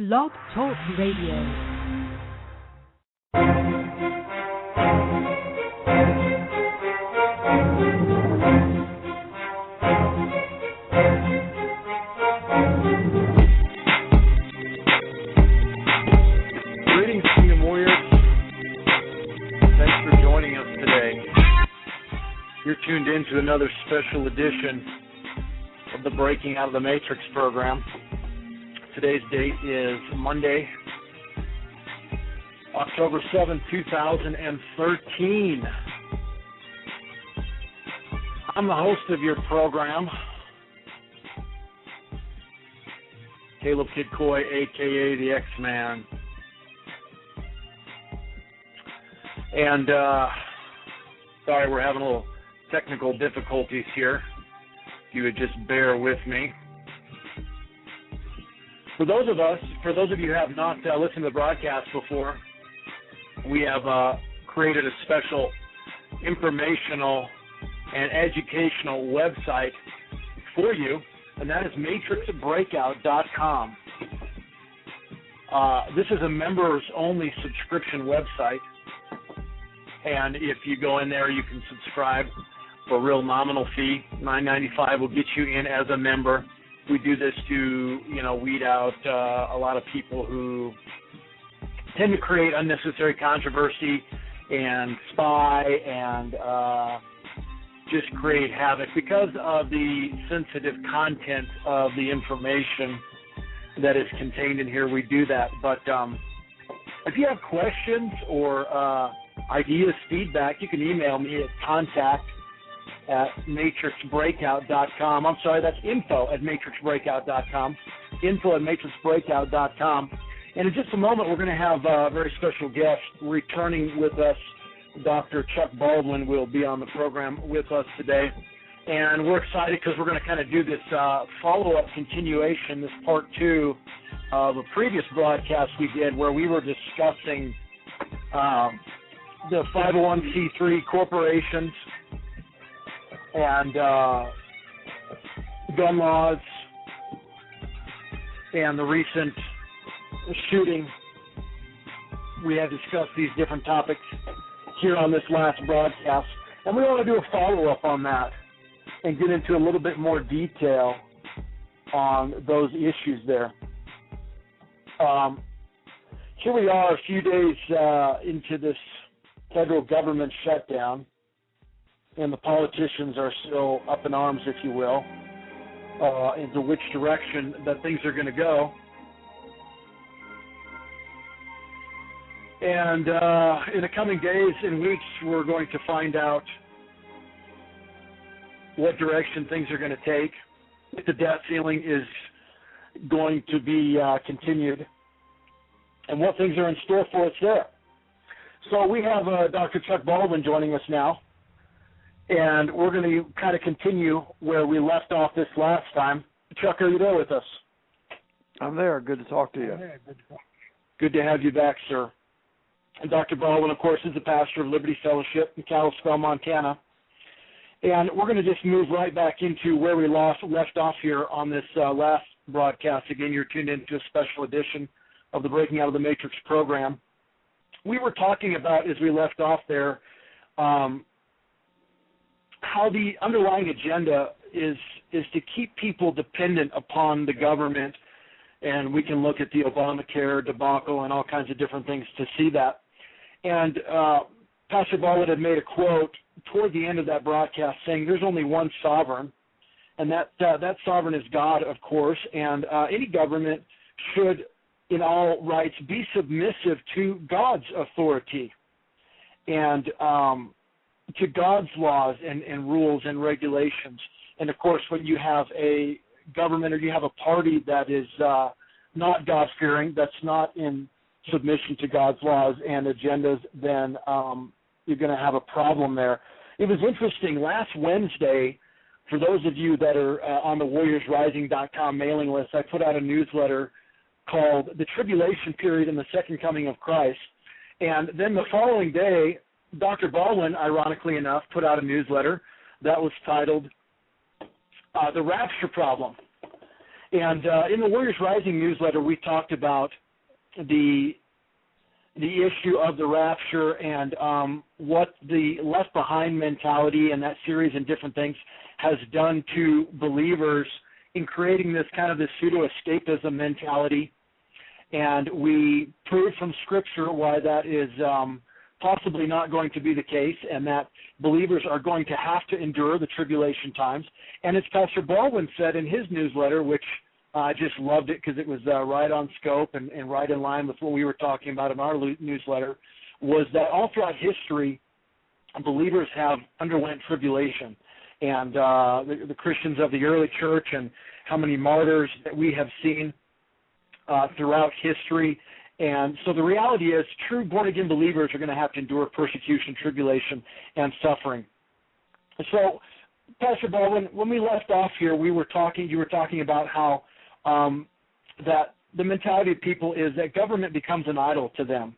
Blog Talk Radio. You're tuned in to another special edition of the Breaking Out of the Matrix program. Today's date is Monday, October 7th, 2013. I'm the host of your program, Caleb Kid Coy, a.k.a. the X-Man. And, sorry, we're having a little technical difficulties here. If you would just bear with me. For those of you who have not listened to the broadcast before, we have created a special informational and educational website for you, and that is matrixbreakout.com. This is a members-only subscription website, and if you go in there, you can subscribe for a real nominal fee. $9.95 will get you in as a member. We do this to, weed out a lot of people who tend to create unnecessary controversy and spy and just create havoc because of the sensitive content of the information that is contained in here. We do that. But if you have questions or ideas, feedback, you can email me at contact@matrixbreakout.com. I'm sorry, that's info@matrixbreakout.com. info@matrixbreakout.com. And in just a moment, we're going to have a very special guest returning with us. Dr. Chuck Baldwin will be on the program with us today. And we're excited because we're going to kind of do this follow-up continuation, this part two of a previous broadcast we did where we were discussing the 501c3 corporations and gun laws and the recent shooting. We have discussed these different topics here on this last broadcast, and we want to do a follow-up on that and get into a little bit more detail on those issues there. Here we are a few days into this federal government shutdown, and the politicians are still up in arms, if you will, into which direction that things are going to go. And in the coming days and weeks, we're going to find out what direction things are going to take, if the debt ceiling is going to be continued, and what things are in store for us there. So we have Dr. Chuck Baldwin joining us now, and we're going to kind of continue where we left off this last time. Chuck, are you there with us? I'm there. Good to talk to you. Good to have you back, sir. And Dr. Baldwin, of course, is the pastor of Liberty Fellowship in Kalispell, Montana. And we're going to just move right back into where we left off here on this last broadcast. Again, you're tuned into a special edition of the Breaking Out of the Matrix program. We were talking about, as we left off there, how the underlying agenda is to keep people dependent upon the government, and we can look at the Obamacare debacle and all kinds of different things to see that. And Pastor Baldwin had made a quote toward the end of that broadcast saying there's only one sovereign, and that sovereign is God, of course, and any government should, in all rights, be submissive to God's authority and to God's laws and rules and regulations. And, of course, when you have a government or you have a party that is not God-fearing, that's not in submission to God's laws and agendas, then you're going to have a problem there. It was interesting. Last Wednesday, for those of you that are on the WarriorsRising.com mailing list, I put out a newsletter called The Tribulation Period and the Second Coming of Christ. And then the following day, Dr. Baldwin, ironically enough, put out a newsletter that was titled The Rapture Problem. And in the Warriors Rising newsletter, we talked about the issue of the rapture and what the left behind mentality and that series and different things has done to believers in creating this kind of this pseudo-escapism mentality. And we proved from Scripture why that is possibly not going to be the case, and that believers are going to have to endure the tribulation times. And as Pastor Baldwin said in his newsletter, which I just loved it because it was right on scope and right in line with what we were talking about in our newsletter, was that all throughout history, believers have underwent tribulation. And the Christians of the early church and how many martyrs that we have seen throughout history. And so the reality is true born-again believers are going to have to endure persecution, tribulation, and suffering. So, Pastor Baldwin, when we left off here, you were talking about how that the mentality of people is that government becomes an idol to them.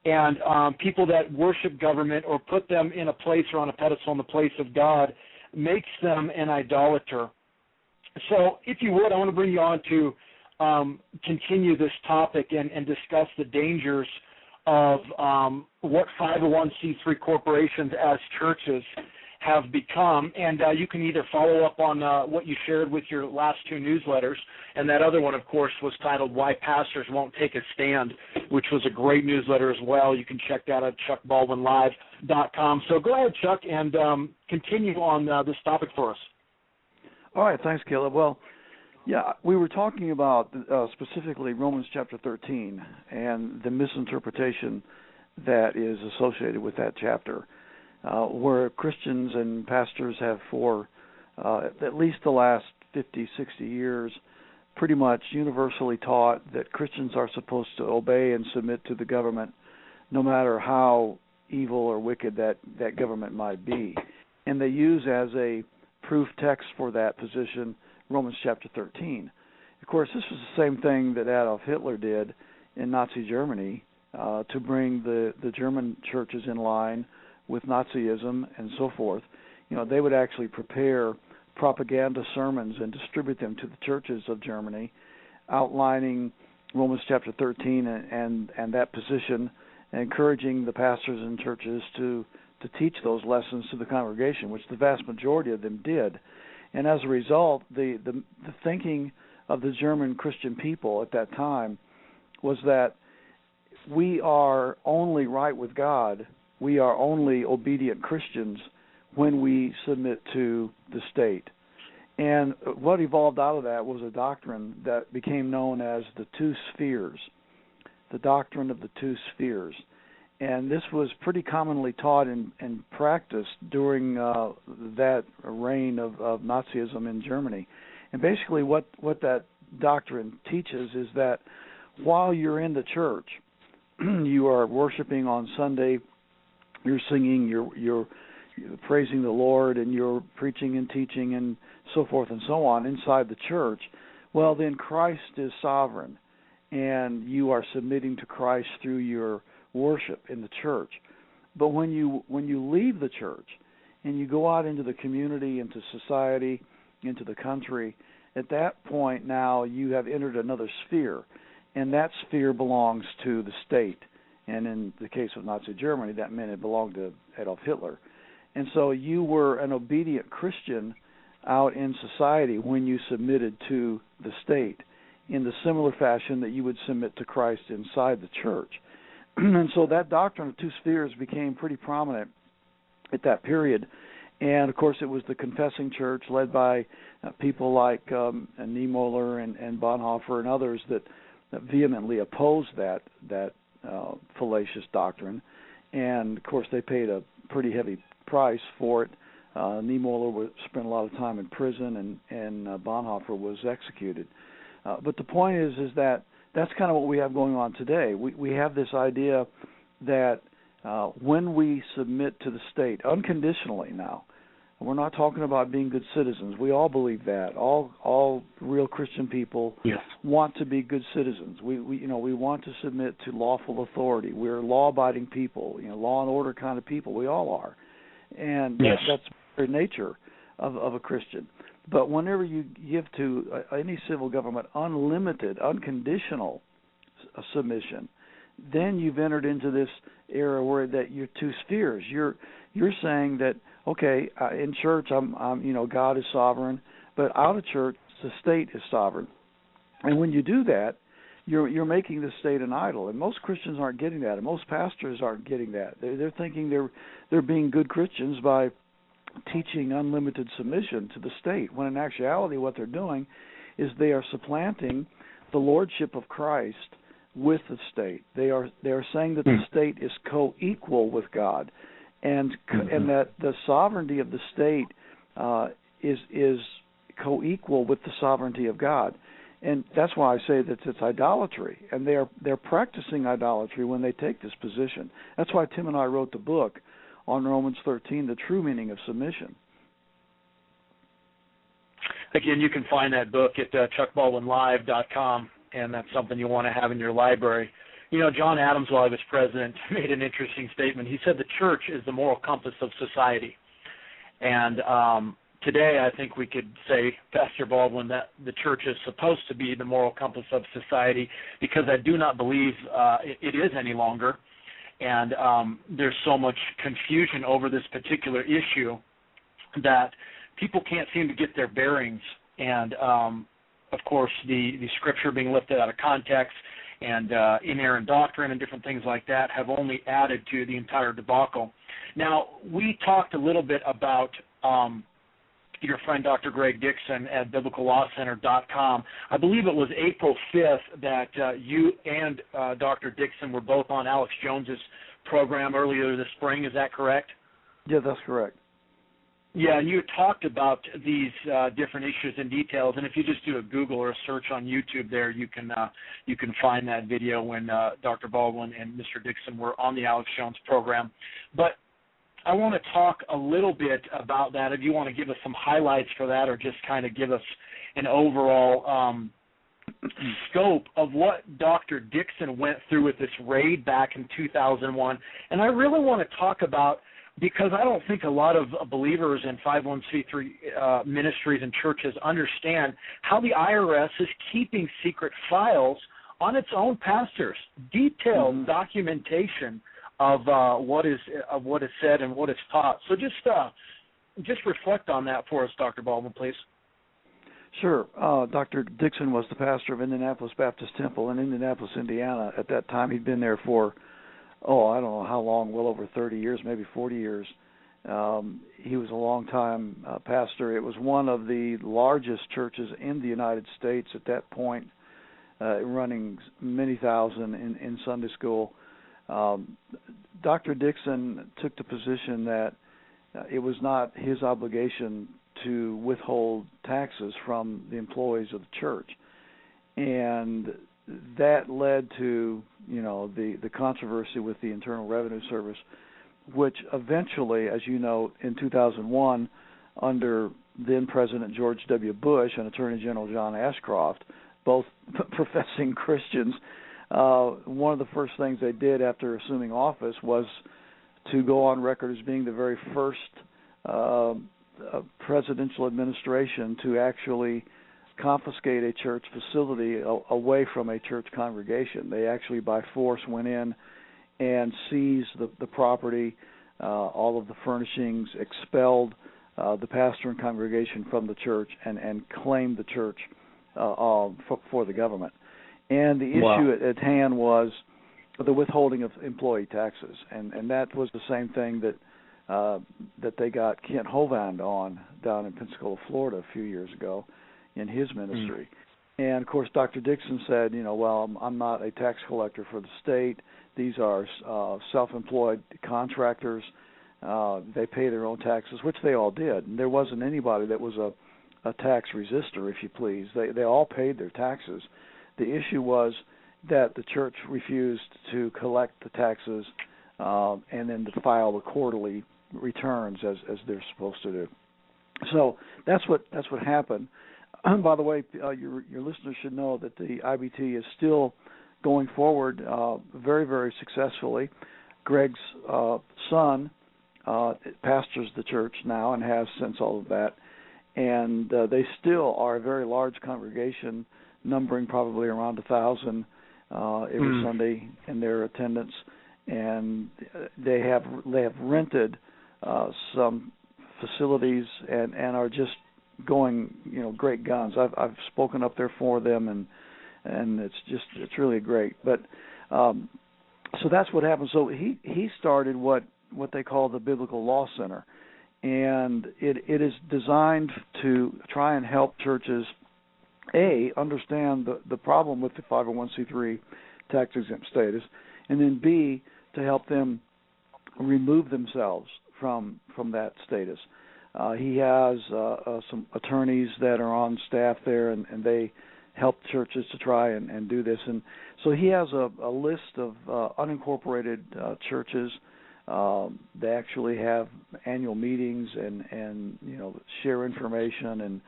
And people that worship government or put them in a place or on a pedestal in the place of God makes them an idolater. So if you would, I want to bring you on to continue this topic and discuss the dangers of what 501c3 corporations as churches have become. And you can either follow up on what you shared with your last two newsletters, and that other one, of course, was titled Why Pastors Won't Take a Stand, which was a great newsletter as well. You can check that at chuckbaldwinlive.com. So go ahead, Chuck, and continue on this topic for us. All right, thanks, Caleb. Well, yeah, we were talking about specifically Romans chapter 13 and the misinterpretation that is associated with that chapter, where Christians and pastors have for at least the last 50, 60 years pretty much universally taught that Christians are supposed to obey and submit to the government no matter how evil or wicked that government might be. And they use as a proof text for that position Romans chapter 13. Of course, this was the same thing that Adolf Hitler did in Nazi Germany to bring the German churches in line with Nazism and so forth. You know, they would actually prepare propaganda sermons and distribute them to the churches of Germany, outlining Romans chapter 13 and that position, and encouraging the pastors and churches to teach those lessons to the congregation, which the vast majority of them did. And as a result, the thinking of the German Christian people at that time was that we are only right with God, we are only obedient Christians when we submit to the state. And what evolved out of that was a doctrine that became known as the two spheres, the doctrine of the two spheres. And this was pretty commonly taught and practiced during that reign of Nazism in Germany. And basically what that doctrine teaches is that while you're in the church, you are worshiping on Sunday, you're singing, you're praising the Lord, and you're preaching and teaching and so forth and so on inside the church, well, then Christ is sovereign, and you are submitting to Christ through your worship in the church. But when you leave the church and you go out into the community, into society, into the country, at that point now you have entered another sphere, and that sphere belongs to the state. And in the case of Nazi Germany, that meant it belonged to Adolf Hitler. And so you were an obedient Christian out in society when you submitted to the state in the similar fashion that you would submit to Christ inside the church. And so that doctrine of two spheres became pretty prominent at that period. And, of course, it was the confessing church led by people like Niemöller and Bonhoeffer and others that vehemently opposed that fallacious doctrine. And, of course, they paid a pretty heavy price for it. Niemöller spent a lot of time in prison, and Bonhoeffer was executed. But the point is that that's kind of what we have going on today. We have this idea that when we submit to the state unconditionally now, we're not talking about being good citizens. We all believe that. All real Christian people want to be good citizens. We want to submit to lawful authority. We're law-abiding people, law and order kind of people. We all are, and that's the very nature of a Christian. But whenever you give to any civil government unlimited, unconditional submission, then you've entered into this era where that you're two spheres. You're saying that, okay, in church I'm God is sovereign, but out of church the state is sovereign. And when you do that, you're making the state an idol. And most Christians aren't getting that, and most pastors aren't getting that. They're thinking they're being good Christians by teaching unlimited submission to the state, when in actuality what they're doing is they are supplanting the lordship of Christ with the state. They are saying that the state is co-equal with God, and that the sovereignty of the state is co-equal with the sovereignty of God. And that's why I say that it's idolatry, and they're practicing idolatry when they take this position. That's why Tim and I wrote the book on Romans 13, The True Meaning of Submission. Again, you can find that book at chuckbaldwinlive.com, and that's something you want to have in your library. You know, John Adams, while he was president, made an interesting statement. He said the church is the moral compass of society. And today I think we could say, Pastor Baldwin, that the church is supposed to be the moral compass of society, because I do not believe it is any longer. And there's so much confusion over this particular issue that people can't seem to get their bearings. And, of course, the scripture being lifted out of context and inerrant doctrine and different things like that have only added to the entire debacle. Now, we talked a little bit about your friend Dr. Greg Dixon at biblicallawcenter.com. I believe it was April 5th that you and Dr. Dixon were both on Alex Jones's program earlier this spring. Is that correct? Yeah, that's correct. Yeah, and you talked about these different issues and details. And if you just do a Google or a search on YouTube, there you can find that video when Dr. Baldwin and Mr. Dixon were on the Alex Jones program. But I want to talk a little bit about that. If you want to give us some highlights for that, or just kind of give us an overall scope of what Dr. Dixon went through with this raid back in 2001. And I really want to talk about, because I don't think a lot of believers in 501c3 ministries and churches understand how the IRS is keeping secret files on its own pastors, detailed documentation of what is said and what is taught. So just reflect on that for us, Dr. Baldwin, please. Sure. Dr. Dixon was the pastor of Indianapolis Baptist Temple in Indianapolis, Indiana. At that time, he'd been there for, I don't know how long, well over 30 years, maybe 40 years. He was a long-time pastor. It was one of the largest churches in the United States at that point, running many thousand in Sunday school. Dr. Dixon took the position that it was not his obligation to withhold taxes from the employees of the church, and that led to the controversy with the Internal Revenue Service, which eventually, as you know, in 2001, under then President George W. Bush and Attorney General John Ashcroft, both professing Christians, one of the first things they did after assuming office was to go on record as being the very first presidential administration to actually confiscate a church facility away from a church congregation. They actually by force went in and seized the property, all of the furnishings, expelled the pastor and congregation from the church, and claimed the church for the government. And the issue at hand was the withholding of employee taxes, and that was the same thing that they got Kent Hovind on down in Pensacola, Florida, a few years ago in his ministry. And, of course, Dr. Dixon said, well, I'm not a tax collector for the state. These are self-employed contractors. They pay their own taxes, which they all did. And there wasn't anybody that was a tax resistor, if you please. They all paid their taxes. The issue was that the church refused to collect the taxes and then to file the quarterly returns as they're supposed to do. So that's what happened. By the way, your listeners should know that the IBT is still going forward very, very successfully. Greg's son pastors the church now and has since all of that. and they still are a very large congregation, numbering probably around 1,000 every Sunday in their attendance, and they have rented some facilities and are just going, great guns. I've spoken up there for them, and it's really great. But so that's what happened. So he started what they call the Biblical Law Center, and it is designed to try and help churches understand the problem with the 501c3 tax-exempt status, and then B, to help them remove themselves from that status. He has some attorneys that are on staff there, and they help churches to try and do this. And so he has a list of unincorporated churches. They actually have annual meetings and share information, and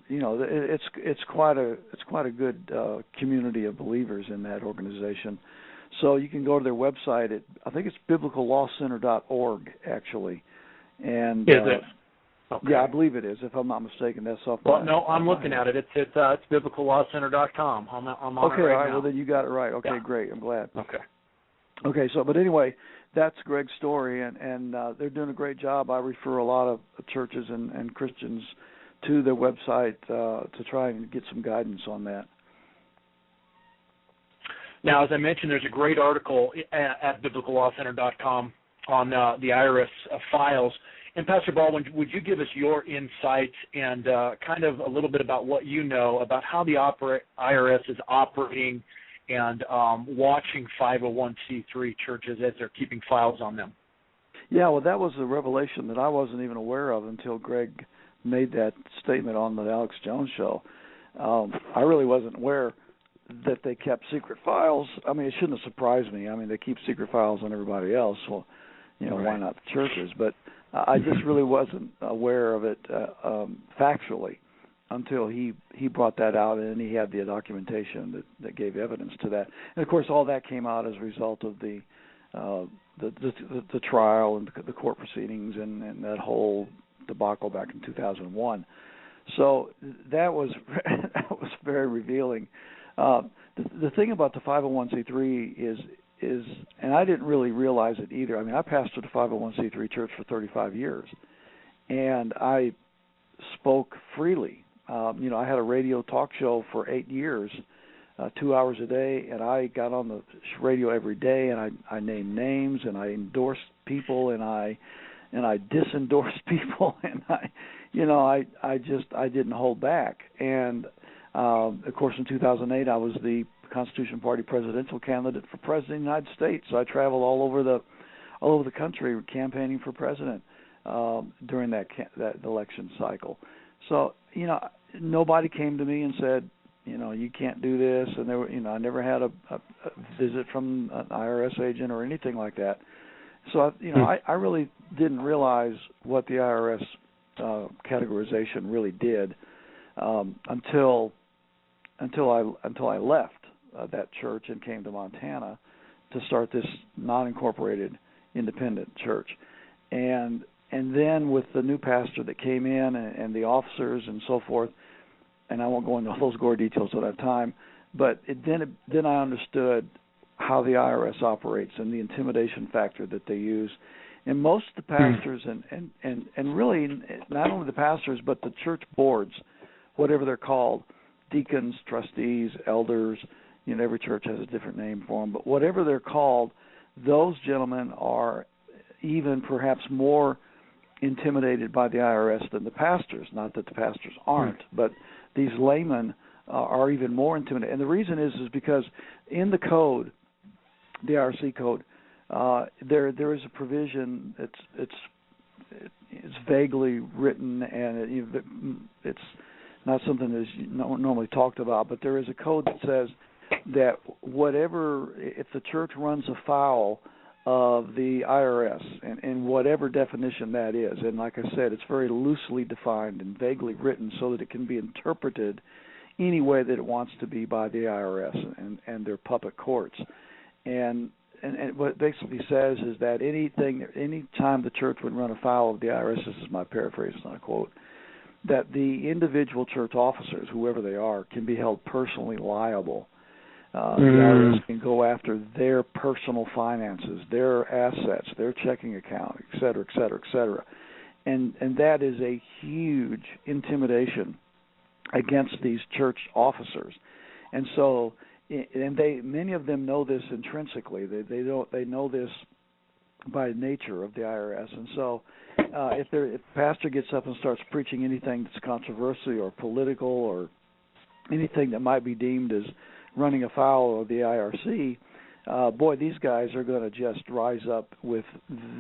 it's quite a good community of believers in that organization. So you can go to their website. I think it's biblicallawcenter.org actually. And is it? Okay. Yeah, I believe it is. If I'm not mistaken, that's off. Well, no, I'm looking at it. It's biblicallawcenter.com. I'm on okay, it right all right. now. Well, then you got it right. Okay, yeah. Great. I'm glad. Okay. So, but anyway, that's Greg's story, and they're doing a great job. I refer a lot of churches and Christians to their website to try and get some guidance on that. Now, as I mentioned, there's a great article at biblicallawcenter.com on the IRS files. And Pastor Baldwin, would you give us your insights and kind of a little bit about what you know about how the IRS is operating and watching 501c3 churches as they're keeping files on them? Yeah, well, that was a revelation that I wasn't even aware of until Greg made that statement on the Alex Jones show. I really wasn't aware that they kept secret files. I mean, it shouldn't have surprised me. I mean, they keep secret files on everybody else. Well, right. Why not the churches? But I just really wasn't aware of it factually until he brought that out, and he had the documentation that gave evidence to that. And of course, all that came out as a result of the trial and the court proceedings and that whole debacle back in 2001. So that was very revealing. The thing about the 501c3 is, and I didn't really realize it either. I mean, I pastored a 501c3 church for 35 years, and I spoke freely. I had a radio talk show for 8 years, 2 hours a day, and I got on the radio every day, and I named names, and I endorsed people, and I disendorsed people, and I didn't hold back. And of course, in 2008, I was the Constitution Party presidential candidate for president of the United States. So I traveled all over the country campaigning for president during that election cycle. So nobody came to me and said, you can't do this, and there were, I never had a visit from an IRS agent or anything like that. So I really didn't realize what the IRS categorization really did until I left that church and came to Montana to start this non-incorporated independent church, and then with the new pastor that came in and the officers and so forth, and I won't go into all those gore details at that time, but then I understood how the IRS operates and the intimidation factor that they use. And most of the pastors and really not only the pastors but the church boards, whatever they're called, deacons, trustees, elders, every church has a different name for them, but whatever they're called, those gentlemen are even perhaps more intimidated by the IRS than the pastors. Not that the pastors aren't, but these laymen are even more intimidated. And the reason is because in the code, the IRC code, there is a provision. It's vaguely written, and it's not something that's normally talked about. But there is a code that says that if the church runs afoul of the IRS, and whatever definition that is, and like I said, it's very loosely defined and vaguely written so that it can be interpreted any way that it wants to be by the IRS and their puppet courts. And what it basically says is that any time the church would run afoul of the IRS, this is my paraphrase, it's not a quote, that the individual church officers, whoever they are, can be held personally liable. The IRS can go after their personal finances, their assets, their checking account, et cetera, et cetera, et cetera. And that is a huge intimidation against these church officers. And so, many of them know this intrinsically. They know this by nature of the IRS. And so, if the pastor gets up and starts preaching anything that's controversial or political or anything that might be deemed as running afoul of the IRC, boy, these guys are going to just rise up with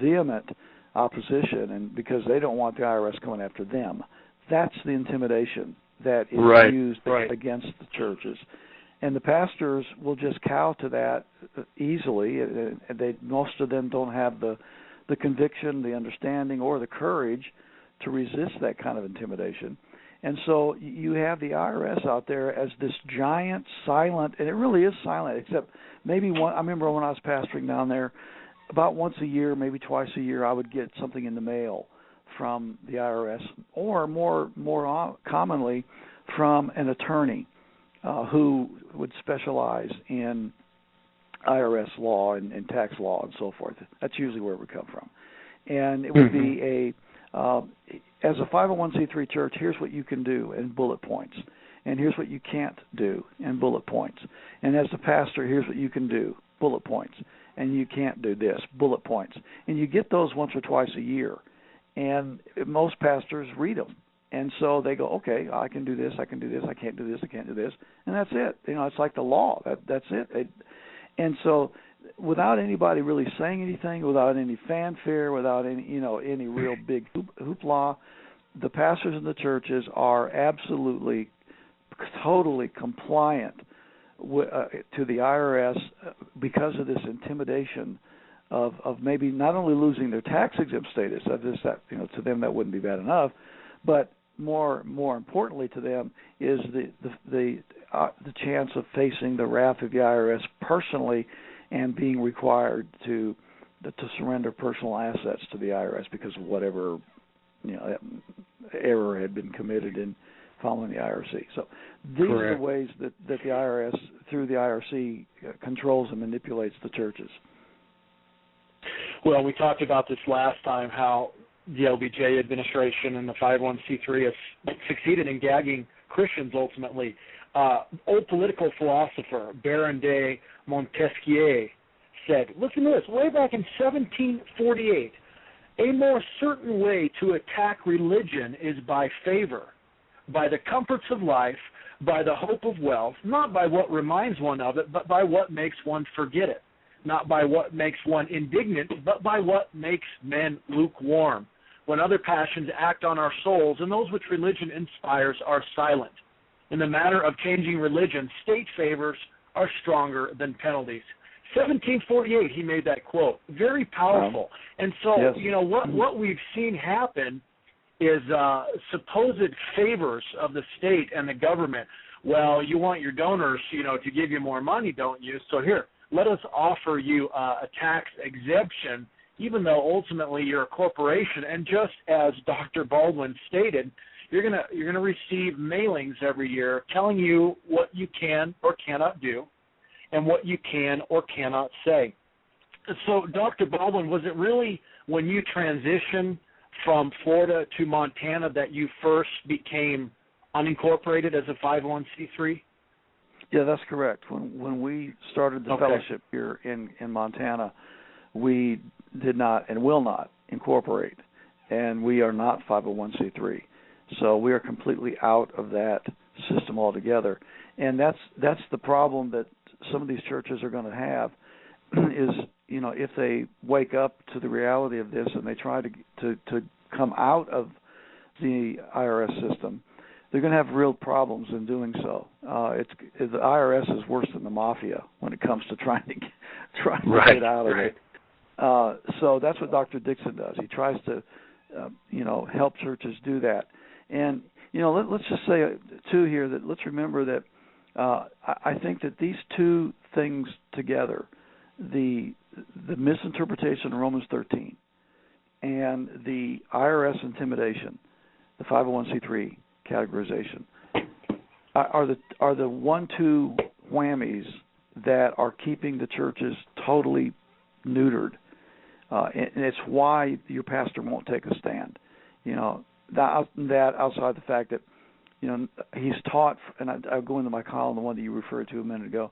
vehement opposition, and because they don't want the IRS going after them. That's the intimidation that is used against the churches. And the pastors will just cow to that easily. Most of them don't have the conviction, the understanding, or the courage to resist that kind of intimidation. And so you have the IRS out there as this giant, silent, and it really is silent, except maybe I remember when I was pastoring down there, about once a year, maybe twice a year, I would get something in the mail from the IRS, or more commonly from an attorney who would specialize in IRS law and tax law and so forth. That's usually where it would come from. And it would be as a 501c3 church, here's what you can do in bullet points. And here's what you can't do in bullet points. And as a pastor, here's what you can do, bullet points. And you can't do this, bullet points. And you get those once or twice a year. And most pastors read them. And so they go, okay, I can do this, I can do this, I can't do this, I can't do this. And that's it. It's like the law. That's it. And so without anybody really saying anything, without any fanfare, without any real big hoopla, the pastors in the churches are absolutely, totally compliant to the IRS because of this intimidation of maybe not only losing their tax exempt status, to them that wouldn't be bad enough, but more importantly to them is the chance of facing the wrath of the IRS personally and being required to surrender personal assets to the IRS because of whatever error had been committed in following the IRC. So these are the ways that the IRS, through the IRC, controls and manipulates the churches. Well, we talked about this last time, how the LBJ administration and the 501c3 has succeeded in gagging Christians ultimately. Old political philosopher Baron de Montesquieu said, listen to this, way back in 1748, a more certain way to attack religion is by favor, by the comforts of life, by the hope of wealth, not by what reminds one of it, but by what makes one forget it, not by what makes one indignant, but by what makes men lukewarm. When other passions act on our souls, and those which religion inspires are silent. In the matter of changing religion, state favors are stronger than penalties. 1748, he made that quote. Very powerful. And so, what we've seen happen is supposed favors of the state and the government. Well, you want your donors, to give you more money, don't you? So here, let us offer you a tax exemption, even though ultimately you're a corporation. And just as Dr. Baldwin stated, you're gonna receive mailings every year telling you what you can or cannot do and what you can or cannot say. So, Dr. Baldwin, was it really when you transitioned from Florida to Montana that you first became unincorporated as a 501c3? Yeah, that's correct. When we started the fellowship here in Montana, we did not and will not incorporate, and we are not 501c3. So we are completely out of that system altogether. And that's the problem that some of these churches are going to have is, if they wake up to the reality of this and they try to come out of the IRS system, they're going to have real problems in doing so. The IRS is worse than the mafia when it comes to trying to get out of it. So that's what Dr. Dixon does. He tries to, help churches do that. And let's just say too here that let's remember that I think that these two things together, the misinterpretation of Romans 13 and the IRS intimidation, the 501c3 categorization, are the 1-2 whammies that are keeping the churches totally neutered, and it's why your pastor won't take a stand. That outside the fact that he's taught, and I'll go into my column, the one that you referred to a minute ago.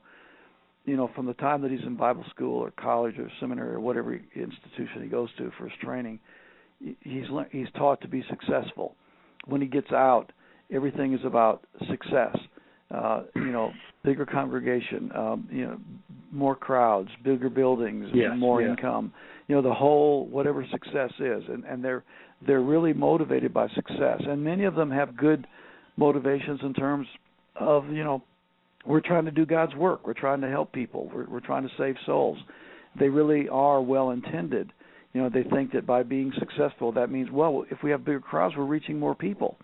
From the time that he's in Bible school or college or seminary or whatever institution he goes to for his training, he's taught to be successful. When he gets out, everything is about success. Bigger congregation, more crowds, bigger buildings, more income. The whole whatever success is, and they're really motivated by success. And many of them have good motivations in terms of we're trying to do God's work. We're trying to help people. We're trying to save souls. They really are well intended. They think that by being successful, that means, well, if we have bigger crowds, we're reaching more people.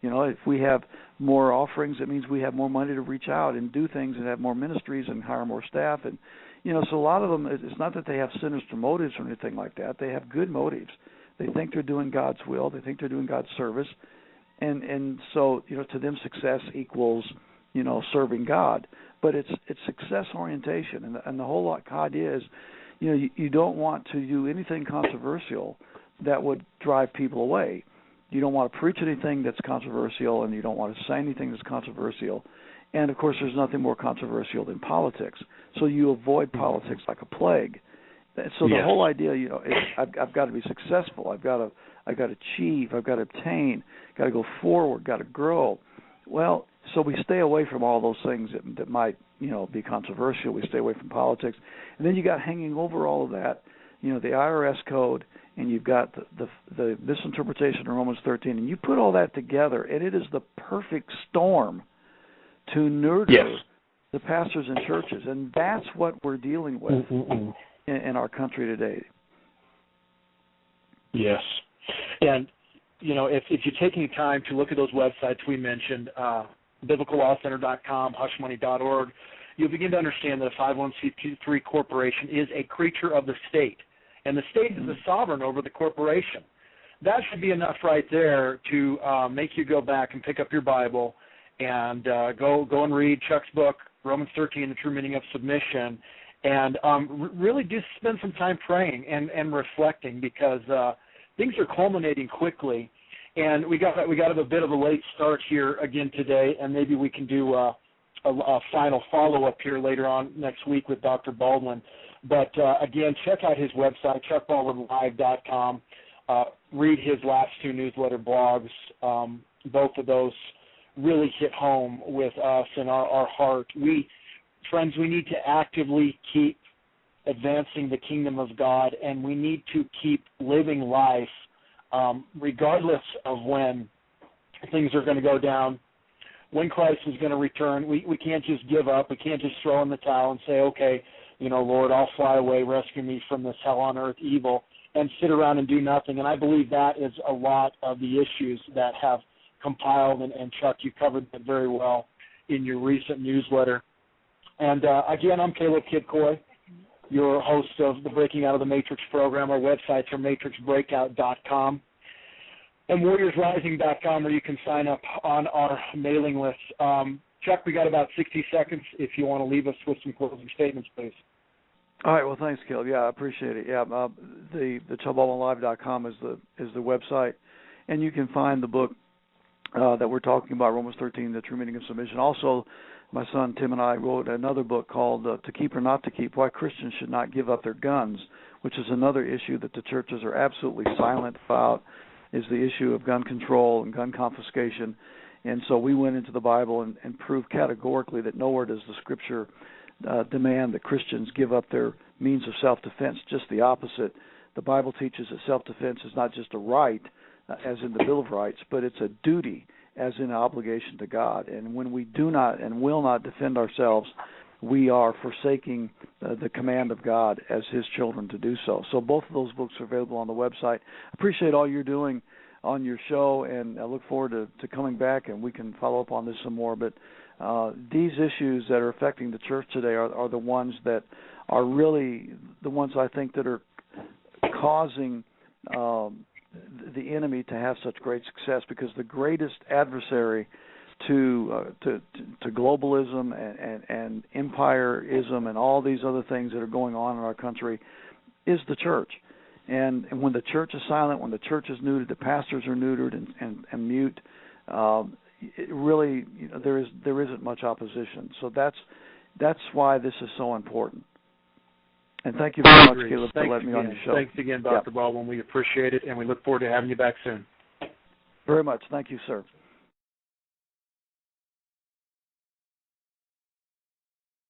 If we have more offerings, it means we have more money to reach out and do things and have more ministries and hire more staff. And, so a lot of them, it's not that they have sinister motives or anything like that. They have good motives. They think they're doing God's will. They think they're doing God's service. And so, to them, success equals, serving God. But it's success orientation. And the whole idea is, you don't want to do anything controversial that would drive people away. You don't want to preach anything that's controversial, and you don't want to say anything that's controversial. And, of course, there's nothing more controversial than politics. So you avoid politics like a plague. So the whole idea, is I've got to be successful. I've got to achieve. I've got to obtain. Got to go forward. Got to grow. Well, so we stay away from all those things that might, be controversial. We stay away from politics. And then you got hanging over all of that, the IRS code, and you've got the misinterpretation of Romans 13, and you put all that together, and it is the perfect storm to nurture the pastors and churches, and that's what we're dealing with in our country today. Yes, and if you're taking time to look at those websites we mentioned, biblicallawcenter.com, hushmoney.org, you'll begin to understand that a 501c3 corporation is a creature of the state. And the state is the sovereign over the corporation. That should be enough right there to make you go back and pick up your Bible and go and read Chuck's book, Romans 13, The True Meaning of Submission, and really just spend some time praying and reflecting, because things are culminating quickly. And we got a bit of a late start here again today, and maybe we can do a final follow-up here later on next week with Dr. Baldwin. But, again, check out his website, chuckbaldwinlive.com. Read his last 2 newsletter blogs. Both of those really hit home with us and our heart. Friends, we need to actively keep advancing the kingdom of God, and we need to keep living life regardless of when things are going to go down, when Christ is going to return. We can't just give up. We can't just throw in the towel and say, okay, Lord, I'll fly away, rescue me from this hell on earth evil, and sit around and do nothing. And I believe that is a lot of the issues that have compiled, and Chuck, you covered that very well in your recent newsletter. And again, I'm Caleb Kidcoy, your host of the Breaking Out of the Matrix program. Our websites are matrixbreakout.com and warriorsrising.com, where you can sign up on our mailing list. Chuck, we got about 60 seconds if you want to leave us with some closing statements, please. All right. Well, thanks, Caleb. Yeah, I appreciate it. Yeah, the chuckbaldwinlive.com is the website, and you can find the book that we're talking about, Romans 13, The True Meaning of Submission. Also, my son Tim and I wrote another book called To Keep or Not to Keep, Why Christians Should Not Give Up Their Guns, which is another issue that the churches are absolutely silent about, is the issue of gun control and gun confiscation. And so we went into the Bible and proved categorically that nowhere does the Scripture demand that Christians give up their means of self-defense, just the opposite. The Bible teaches that self-defense is not just a right, as in the Bill of Rights, but it's a duty, as in an obligation to God. And when we do not and will not defend ourselves, we are forsaking the command of God as His children to do so. So both of those books are available on the website. I appreciate all you're doing on your show, and I look forward to coming back, and we can follow up on this some more. But these issues that are affecting the church today are the ones that are really the ones I think that are causing the enemy to have such great success, because the greatest adversary to globalism and empireism and all these other things that are going on in our country is the church. And when the church is silent, when the church is neutered, the pastors are neutered and mute, it really, there isn't much opposition. So that's why this is so important. And thank you very much, Caleb, for letting me on your show. Thanks again, Dr. Baldwin. We appreciate it, and we look forward to having you back soon. Very much. Thank you, sir.